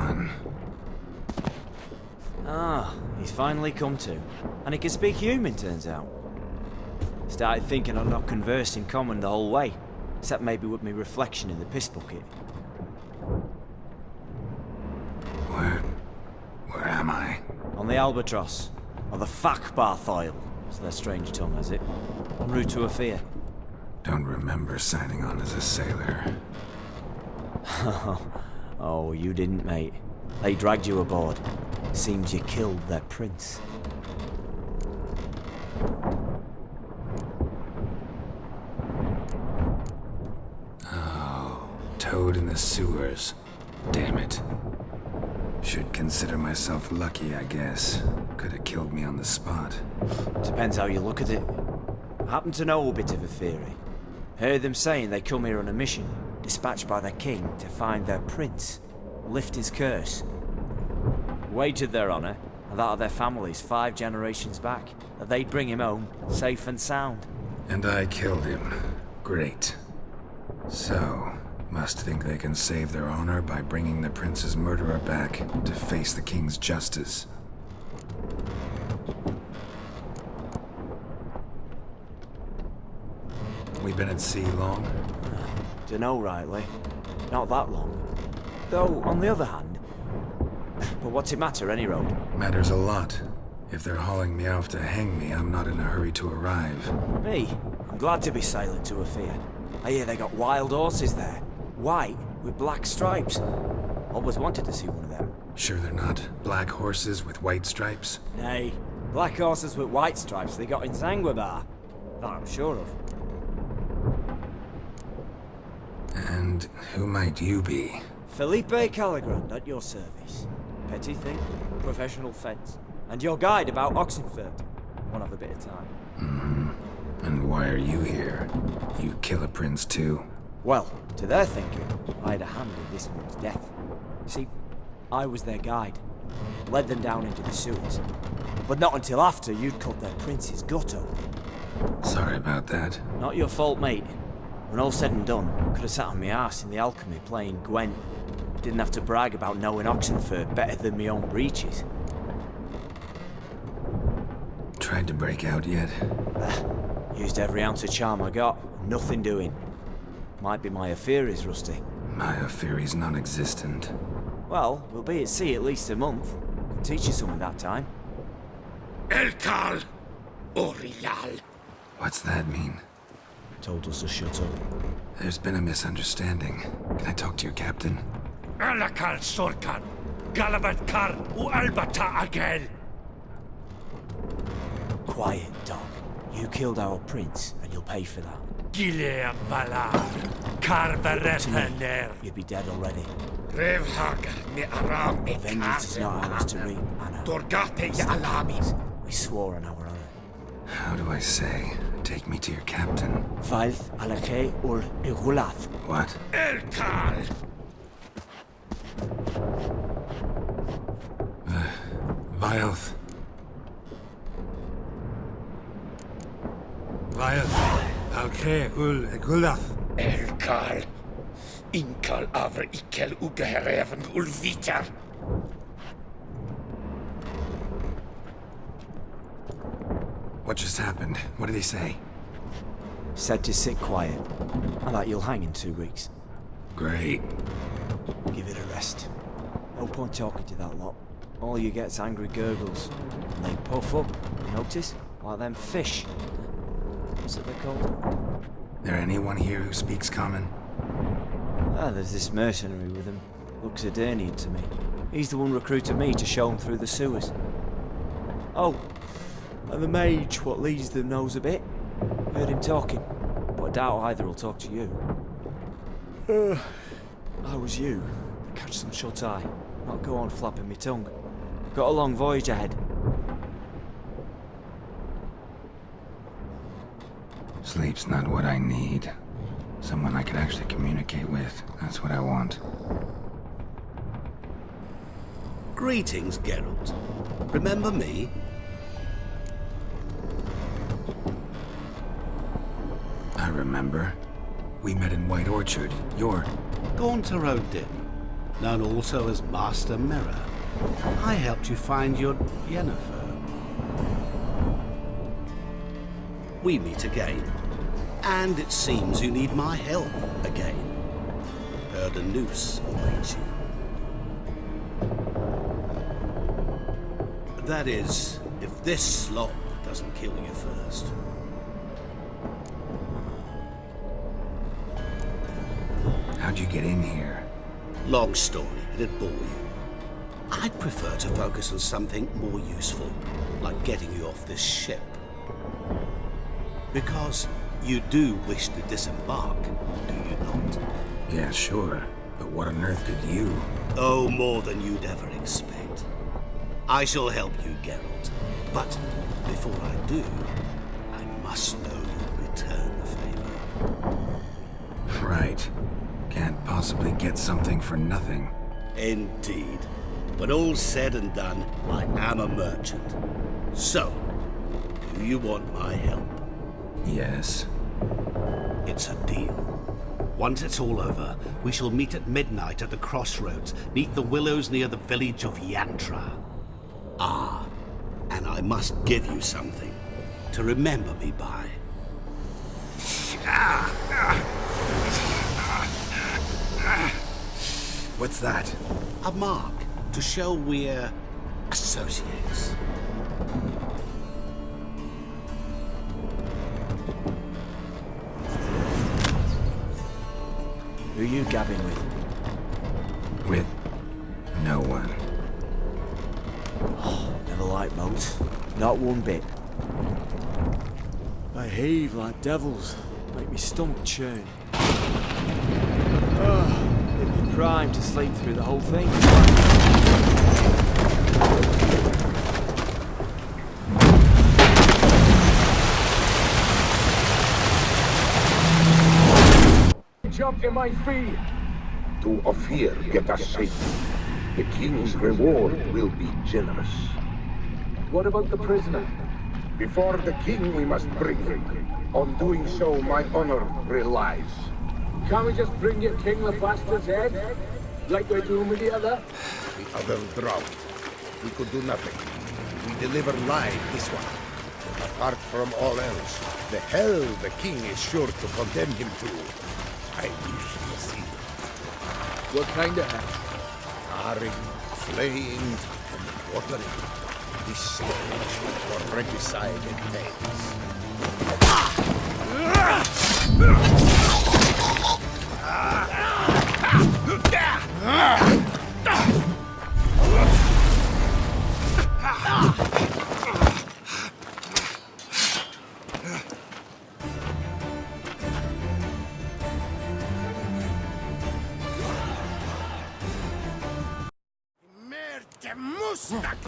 on. Ah, he's finally come to. And he can speak human, turns out. Started thinking I'd not conversed in common the whole way, except maybe with me reflection in the piss bucket. Where am I? On the Albatross, or the Fakbarthoil, as their strange tongue has it, en route to Afia. Don't remember signing on as a sailor. Oh, you didn't, mate. They dragged you aboard. Seems you killed their prince. Oh, toad in the sewers. Damn it. Should consider myself lucky, I guess. Could have killed me on the spot. Depends how you look at it. I happen to know a bit of a theory. Heard them saying they come here on a mission, dispatched by their king to find their prince, lift his curse. Wagered their honor, and that of their families 5 generations back, that they'd bring him home, safe and sound. And I killed him. Great. So, must think they can save their honor by bringing the prince's murderer back to face the king's justice. We been at sea long? Dunno rightly. Not that long. Though, on the other hand... But what's it matter, any road? Matters a lot. If they're hauling me off to hang me, I'm not in a hurry to arrive. Me? I'm glad to be sailing to Afia. I hear they got wild horses there. White, with black stripes. Always wanted to see one of them. Sure they're not black horses with white stripes? Nay, black horses with white stripes they got in Zanguebar. That I'm sure of. And who might you be? Felipe Caligrand at your service. Petty thing, professional fence. And your guide about Oxenfurt. Won't have a bit of time. Mm-hmm. And why are you here? You kill a prince too? Well, to their thinking, I had a hand in this one's death. See, I was their guide. Led them down into the sewers. But not until after you'd cut their prince's gut open. Sorry about that. Not your fault, mate. When all said and done, could have sat on my arse in the alchemy playing Gwent. Didn't have to brag about knowing Oxenfurt better than my own breeches. Tried to break out yet? Used every ounce of charm I got. Nothing doing. Might be my Aetheri's rusty. My Aetheri's non-existent. Well, we'll be at sea at least a month. Could teach you something that time. Elkal Orial. What's that mean? Told us to shut up. There's been a misunderstanding. Can I talk to your captain? Alakal Sorkan. Galabat Kar U Albata Agel. Quiet, dog. You killed our prince, and you'll pay for that. Gilead Valar. Karvarepaner. You'd be dead already. Revhagar ni Aram me Vengeance is not ours to reap, Anna. Dorgate ya Alamis. We swore on our honor. How do I say? Take me to your captain. Valth alake ul igulath. What? Elkal. Vilth. Vilth. Alke ul igulath. Elkal. Inkal avre ikel ugehereven ulviter. What just happened? What did he say? Said to sit quiet, and that you'll hang in 2 weeks. Great. Give it a rest. No point talking to that lot. All you get's angry gurgles. And they puff up, notice? Like them fish. What's it they're called? There anyone here who speaks common? Ah, there's this mercenary with him. Looks Adernian to me. He's the one recruited me to show him through the sewers. Oh, and the mage what leads them knows a bit. Heard him talking, but I doubt either will talk to you. I was you. Catch some shut-eye. Not go on flapping me tongue. Got a long voyage ahead. Sleep's not what I need. Someone I could actually communicate with. That's what I want. Greetings, Geralt. Remember me? I remember. We met in White Orchard. You're... Gaunter Odin. known also as Master Mirror. I helped you find your Yennefer. We meet again, and it seems you need my help again. Heard a noose awaits you. That is, if this slop doesn't kill you first. How'd you get in here? Long story, it'd bore you. I'd prefer to focus on something more useful, like getting you off this ship. Because you do wish to disembark, do you not? Yeah, sure. But what on earth could you? Oh, more than you'd ever expect. I shall help you, Geralt. But before I do, I must know you'll return the favor. Right. Can't possibly get something for nothing. Indeed. When all's said and done, I am a merchant. So, do you want my help? Yes. It's a deal. Once it's all over, we shall meet at midnight at the crossroads, neath the willows near the village of Yantra. Ah, and I must give you something to remember me by. What's that? A mark to show we're associates. Who you gabbing with? With no one. Never liked boats. Not one bit. They heave like devils. Make me stomach churn. It'd be prime to sleep through the whole thing. Jump in my feet. To Ophir, get us safe. The king's reward will be generous. What about the prisoner? Before the king, we must bring him. On doing so, my honor relies. Can't we just bring your king the bastard's head? Like we're doing with the other? The other drowned. We could do nothing. We deliver live this one. Apart from all else, the hell the king is sure to condemn him to. I wish you see. What kind of hell? Carring, flaying, and watering. This stage for regicide and pains. Merde Mustak!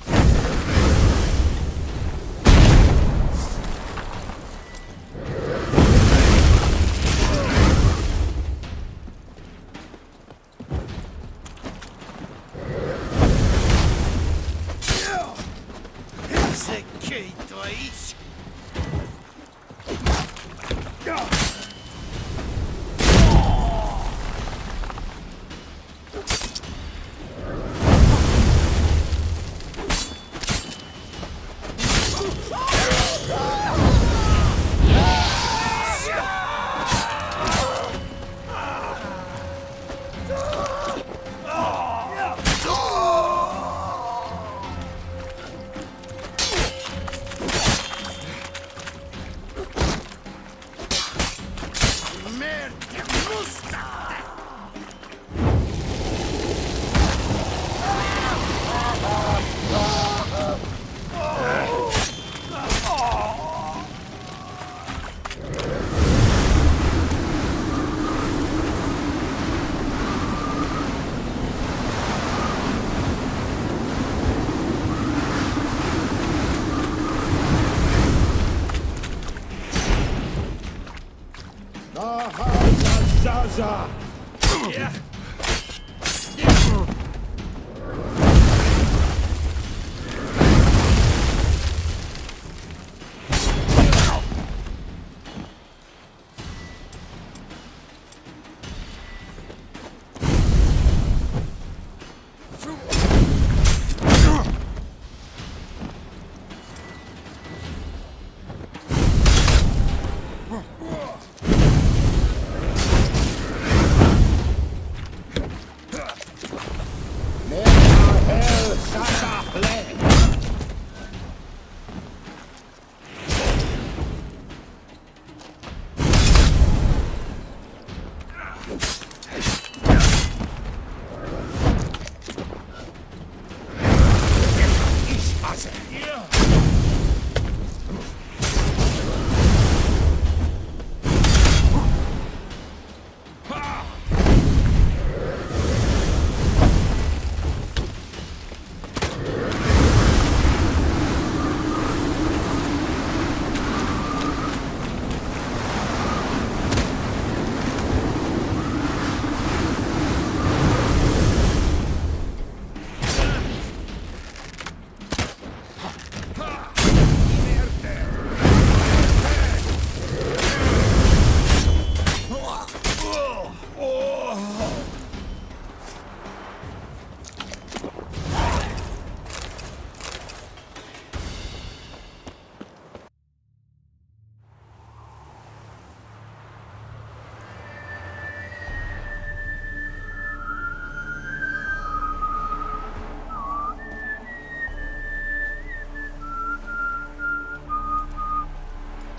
Zaza! Yeah.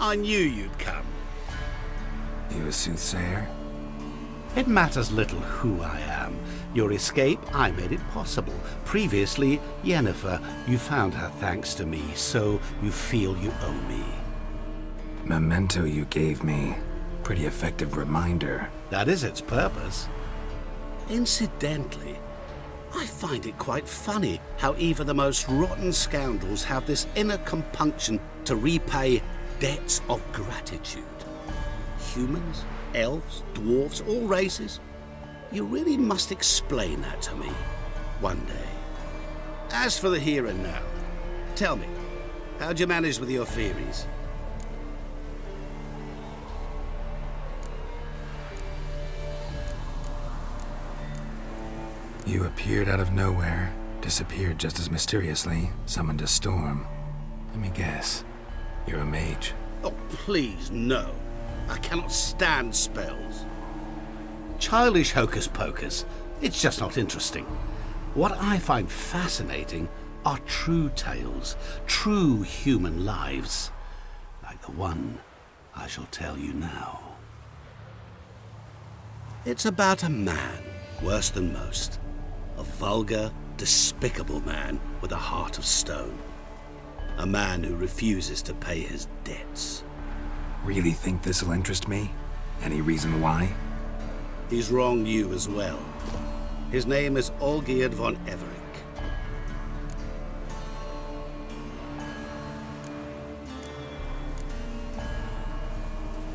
I knew you'd come. You a soothsayer? It matters little who I am. Your escape, I made it possible. Previously, Yennefer, you found her thanks to me, so you feel you owe me. Memento you gave me. Pretty effective reminder. That is its purpose. Incidentally, I find it quite funny how even the most rotten scoundrels have this inner compunction to repay debts of gratitude. Humans, elves, dwarves, all races. You really must explain that to me one day. As for the here and now, tell me, how'd you manage with your theories? You appeared out of nowhere, disappeared just as mysteriously, summoned a storm. Let me guess. You're a mage. Oh, please, no. I cannot stand spells. Childish hocus pocus. It's just not interesting. What I find fascinating are true tales, true human lives, like the one I shall tell you now. It's about a man, worse than most. A vulgar, despicable man with a heart of stone. A man who refuses to pay his debts. Really think this'll interest me? Any reason why? He's wronged you as well. His name is Olgierd von Everec.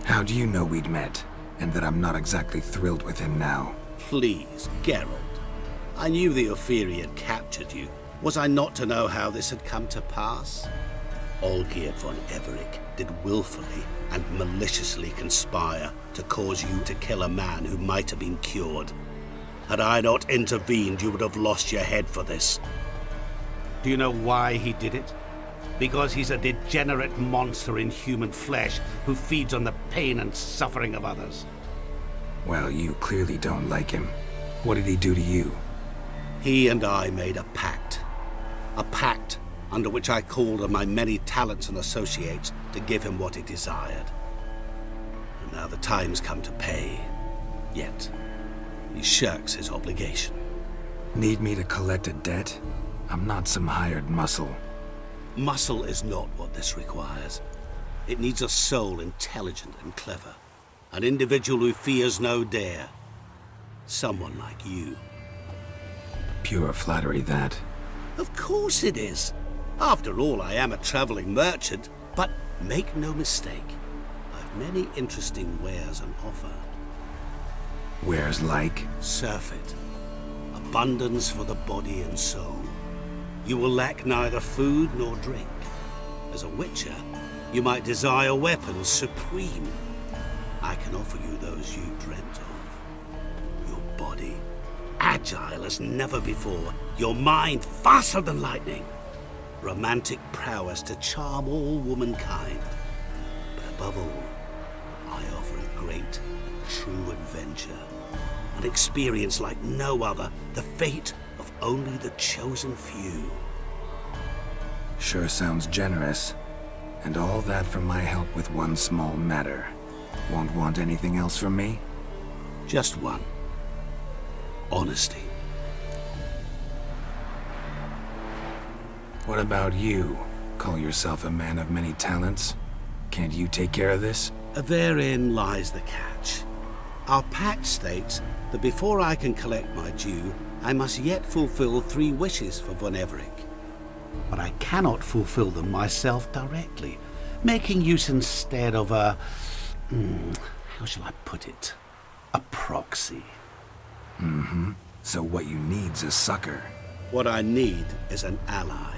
How do you know we'd met, and that I'm not exactly thrilled with him now? Please, Geralt. I knew the Ophiri had captured you. Was I not to know how this had come to pass? Olgierd von Everec did willfully and maliciously conspire to cause you to kill a man who might have been cured. Had I not intervened, you would have lost your head for this. Do you know why he did it? Because he's a degenerate monster in human flesh who feeds on the pain and suffering of others. Well, you clearly don't like him. What did he do to you? He and I made a pact. A pact under which I called on my many talents and associates to give him what he desired. And now the time's come to pay. Yet, he shirks his obligation. Need me to collect a debt? I'm not some hired muscle. Muscle is not what this requires. It needs a soul intelligent and clever. An individual who fears no dare. Someone like you. Pure flattery, that. Of course it is. After all, I am a traveling merchant. But make no mistake, I've many interesting wares on offer. Wares like? Surfeit. Abundance for the body and soul. You will lack neither food nor drink. As a witcher, you might desire weapons supreme. I can offer you those you dreamt of. Your body, agile as never before. Your mind, faster than lightning. Romantic prowess to charm all womankind. But above all, I offer a great, true adventure. An experience like no other. The fate of only the chosen few. Sure sounds generous. And all that for my help with one small matter. Won't want anything else from me? Just one. Honesty. What about you? Call yourself a man of many talents? Can't you take care of this? Therein lies the catch. Our pact states that before I can collect my due, I must yet fulfill 3 wishes for von Everec. But I cannot fulfill them myself directly, making use instead of a... how shall I put it? A proxy. Mm-hmm. So what you need's a sucker. What I need is an ally.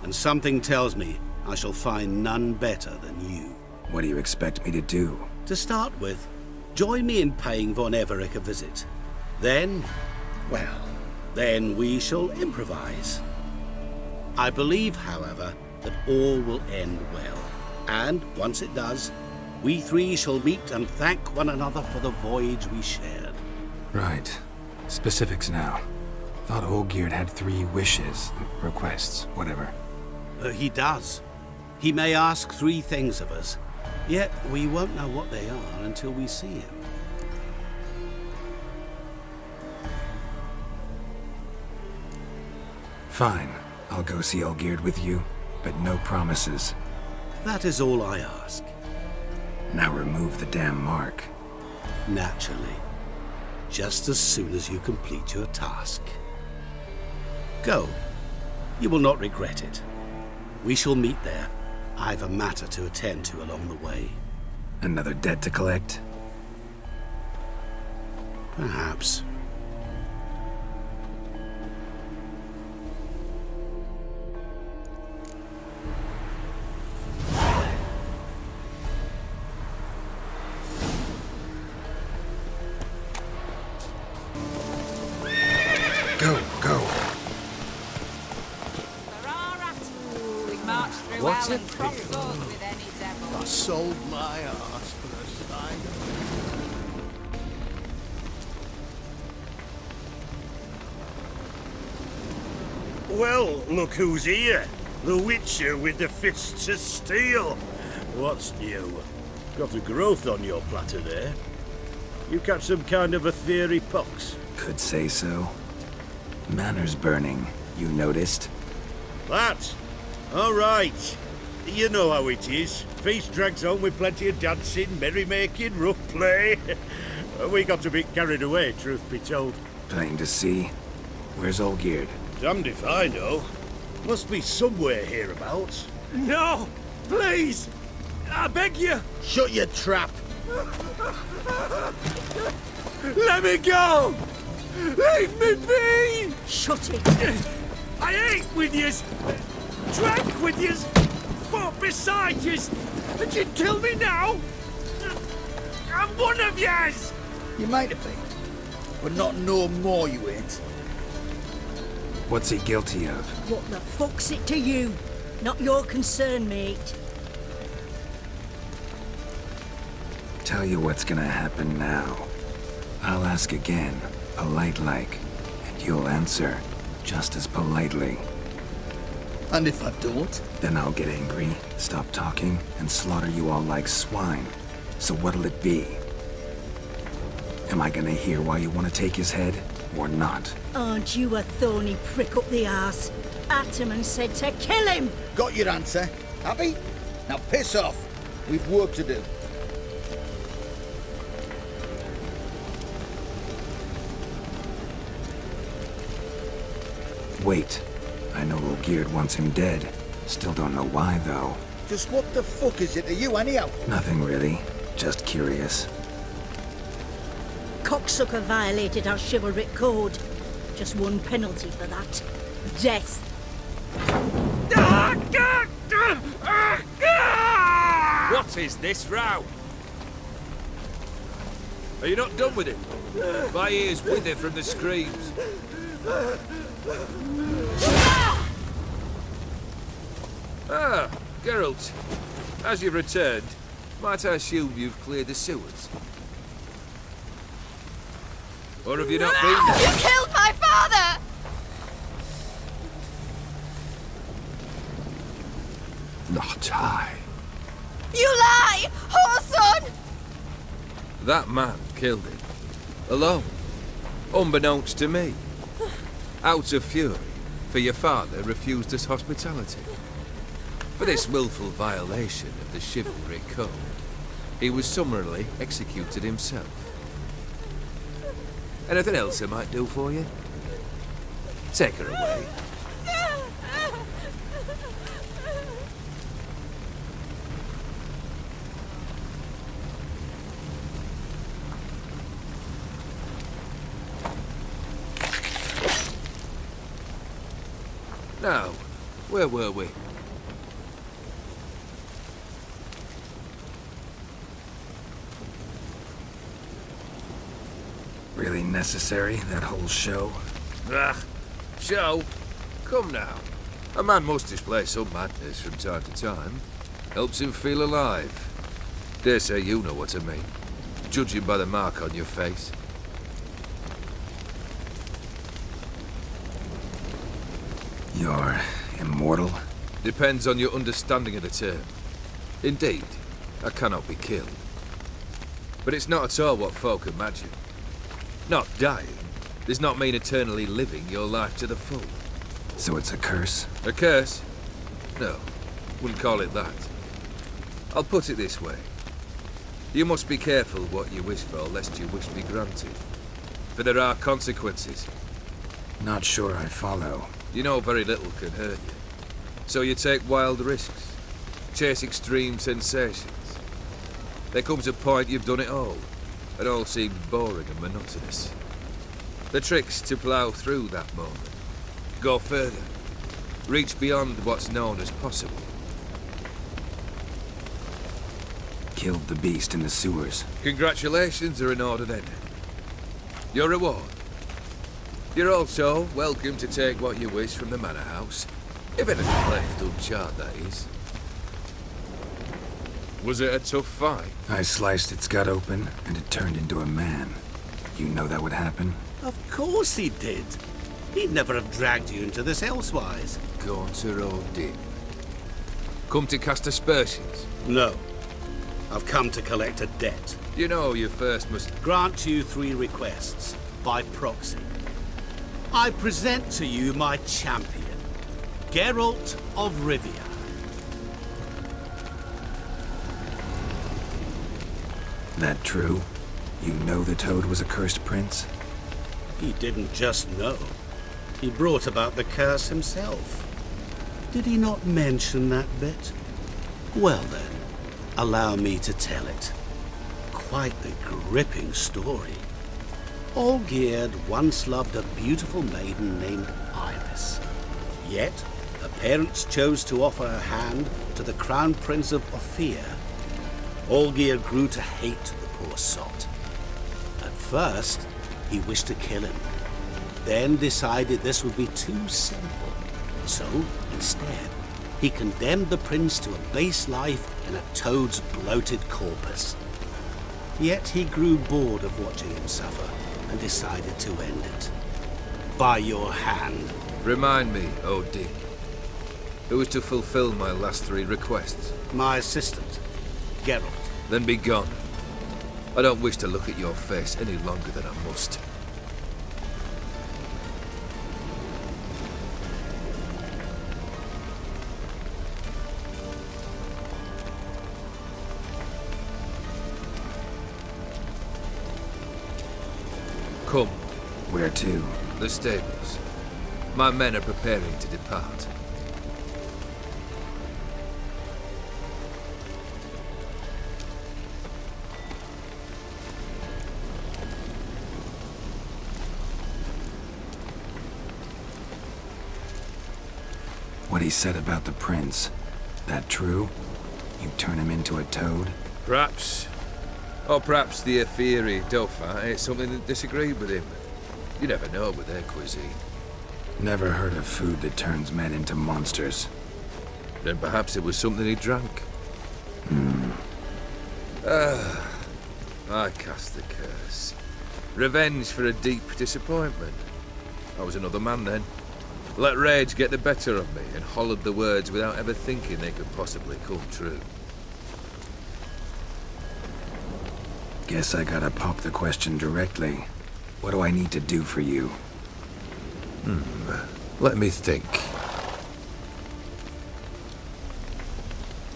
And something tells me I shall find none better than you. What do you expect me to do? To start with, join me in paying von Everec a visit. Then, well, then we shall improvise. I believe, however, that all will end well. And once it does, we 3 shall meet and thank one another for the voyage we shared. Right. Specifics now. Thought Olgierd had 3 wishes, requests, whatever. He does. He may ask 3 things of us. Yet we won't know what they are until we see him. Fine, I'll go see Olgierd with you, but no promises. That is all I ask. Now remove the damn mark. Naturally. Just as soon as you complete your task. Go. You will not regret it. We shall meet there. I've a matter to attend to along the way. Another debt to collect? Perhaps. Go, go. We march through What's hell it? and cross swords with any devil. I sold my ass for a sign. Well, look who's here. The Witcher with the fists of steel. What's new? Got a growth on your platter there. You catch some kind of a theory pox? Could say so. Manners burning, you noticed? That? All right. You know how it is. Feast drags on with plenty of dancing, merrymaking, rough play. We got a bit carried away, truth be told. Plain to see. Where's Olgierd? Damned if I know. Must be somewhere hereabouts. No! Please! I beg you! Shut your trap! Let me go! Leave me be! Shut it! I ate with yous! Drank with yous! Fought beside yous! And you'd kill me now? I'm one of yous! You might have been, but not no more you ain't. What's he guilty of? What the fuck's it to you? Not your concern, mate. Tell you what's gonna happen now. I'll ask again, polite-like, and you'll answer just as politely. And if I don't? Then I'll get angry, stop talking, and slaughter you all like swine. So what'll it be? Am I gonna hear why you want to take his head, or not? Aren't you a thorny prick up the arse? Ataman said to kill him! Got your answer. Happy? Now piss off. We've work to do. Wait. I know Olgierd wants him dead. Still don't know why, though. Just what the fuck is it to you, anyhow? Nothing really. Just curious. Cocksucker violated our chivalric code. Just one penalty for that. Death. What is this row? Are you not done with it? My ears wither from the screams. Ah, Geralt. As you've returned, might I assume you've cleared the sewers? Or have you not been there? You killed my father! Not I. You lie! Whoreson! That man killed him. Alone. Unbeknownst to me. Out of fury, for your father refused us hospitality. For this willful violation of the chivalry code, he was summarily executed himself. Anything else I might do for you? Take her away. Now, where were we? Really necessary, that whole show? Ah, show? Come now. A man must display some madness from time to time. Helps him feel alive. Dare say you know what I mean. Judging by the mark on your face. You're immortal? Depends on your understanding of the term. Indeed, I cannot be killed. But it's not at all what folk imagine. Not dying does not mean eternally living your life to the full. So it's a curse? A curse? No, wouldn't call it that. I'll put it this way. You must be careful what you wish for, lest your wish be granted. For there are consequences. Not sure I follow. You know very little can hurt you. So you take wild risks, chase extreme sensations. There comes a point you've done it all, and all seems boring and monotonous. The trick's to plough through that moment. Go further. Reach beyond what's known as possible. Killed the beast in the sewers. Congratulations are in order then. Your reward. You're also welcome to take what you wish from the manor house. If anything left unchart, that is. Was it a tough fight? I sliced its gut open, and it turned into a man. You know that would happen? Of course he did. He'd never have dragged you into this elsewise. Gone to Rodin. Come to cast aspersions? No. I've come to collect a debt. You know you first must... Grant you 3 requests, by proxy. I present to you my champion, Geralt of Rivia. That true? You know the Toad was a cursed prince? He didn't just know. He brought about the curse himself. Did he not mention that bit? Well then, allow me to tell it. Quite the gripping story. Olgierd once loved a beautiful maiden named Iris. Yet, her parents chose to offer her hand to the Crown Prince of Ophir. Olgierd grew to hate the poor sot. At first, he wished to kill him, then decided this would be too simple. So, instead, he condemned the prince to a base life in a toad's bloated corpus. Yet he grew bored of watching him suffer and decided to end it. By your hand. Remind me, O.D. Who is to fulfill my last 3 requests? My assistant, Geralt. Then be gone. I don't wish to look at your face any longer than I must. Come. Where to? The stables. My men are preparing to depart. What he said about the prince, that true? You turn him into a toad? Perhaps. Or perhaps the Ephiri Dauphin ate something that disagreed with him. You never know with their cuisine. Never heard of food that turns men into monsters. Then perhaps it was something he drank. I cast the curse. Revenge for a deep disappointment. I was another man then. Let rage get the better of me and hollered the words without ever thinking they could possibly come true. Guess I gotta pop the question directly. What do I need to do for you? Let me think.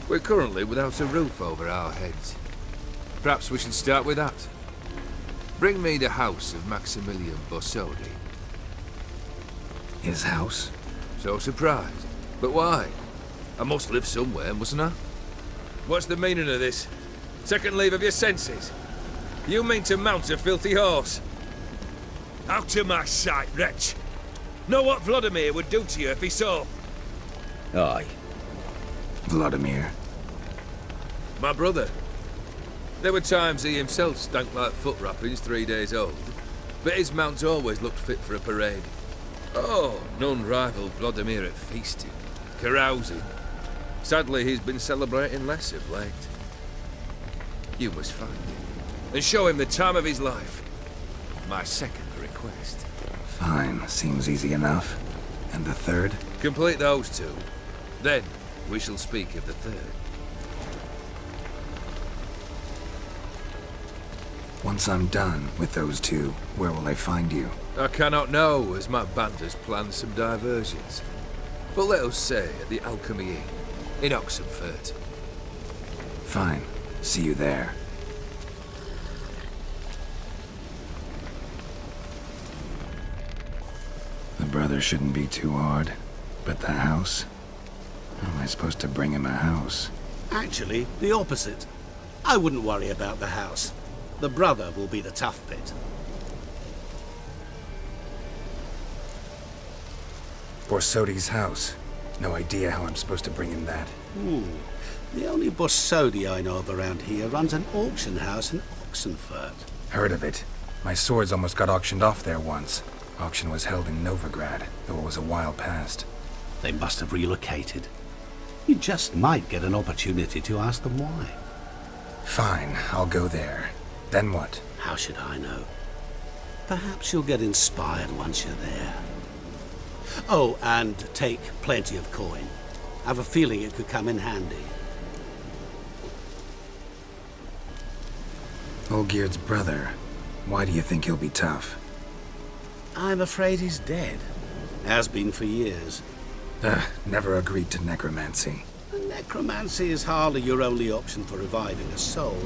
We're currently without a roof over our heads. Perhaps we should start with that. Bring me the house of Maximilian Bossodi. His house? So surprised. But why? I must live somewhere, mustn't I? What's the meaning of this? Second leave of your senses? You mean to mount a filthy horse? Out of my sight, wretch! Know what Vladimir would do to you if he saw? Aye. Vladimir. My brother. There were times he himself stank like foot wrappings 3 days old, but his mount always looked fit for a parade. Oh, none rival Vladimir at feasting, carousing. Sadly, he's been celebrating less of late. You must find him, and show him the time of his life. My second request. Fine, seems easy enough. And the third? Complete those 2. Then, we shall speak of the third. Once I'm done with those two, where will I find you? I cannot know, as my band has planned some diversions. But let us say at the Alchemy Inn, in Oxenfurt. Fine. See you there. The brother shouldn't be too hard. But the house? How am I supposed to bring him a house? Actually, the opposite. I wouldn't worry about the house. The brother will be the tough bit. Borsodi's house. No idea how I'm supposed to bring him that. The only Borsodi I know of around here runs an auction house in Oxenfurt. Heard of it. My swords almost got auctioned off there once. Auction was held in Novigrad, though it was a while past. They must have relocated. You just might get an opportunity to ask them why. Fine, I'll go there. Then what? How should I know? Perhaps you'll get inspired once you're there. Oh, and take plenty of coin. I have a feeling it could come in handy. Olgierd's brother. Why do you think he'll be tough? I'm afraid he's dead. Has been for years. Never agreed to necromancy. Necromancy is hardly your only option for reviving a soul.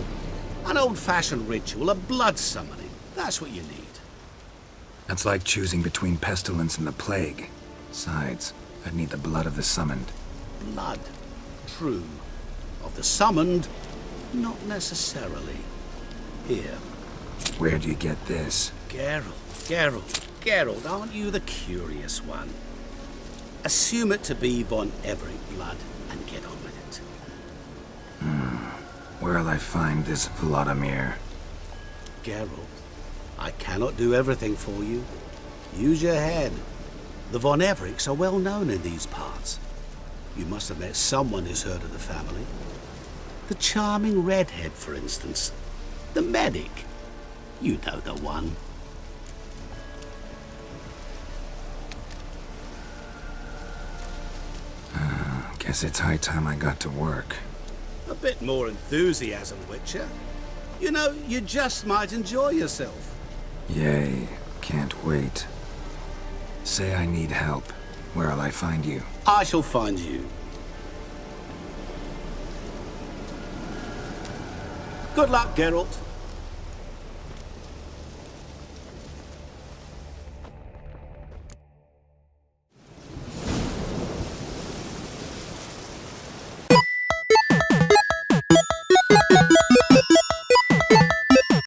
An old-fashioned ritual, a blood summoning. That's what you need. That's like choosing between pestilence and the plague. Besides, I'd need the blood of the summoned. Blood. True. Of the summoned, not necessarily. Here. Where do you get this? Geralt, aren't you the curious one? Assume it to be von Everec blood and get on with it. Where'll I find this Vladimir? Geralt, I cannot do everything for you. Use your head. The von Everecs are well known in these parts. You must have met someone who's heard of the family. The charming redhead, for instance. The medic. You know the one. Guess it's high time I got to work. A bit more enthusiasm, Witcher. You know, you just might enjoy yourself. Yay. Can't wait. Say I need help. Where'll I find you? I shall find you. Good luck, Geralt.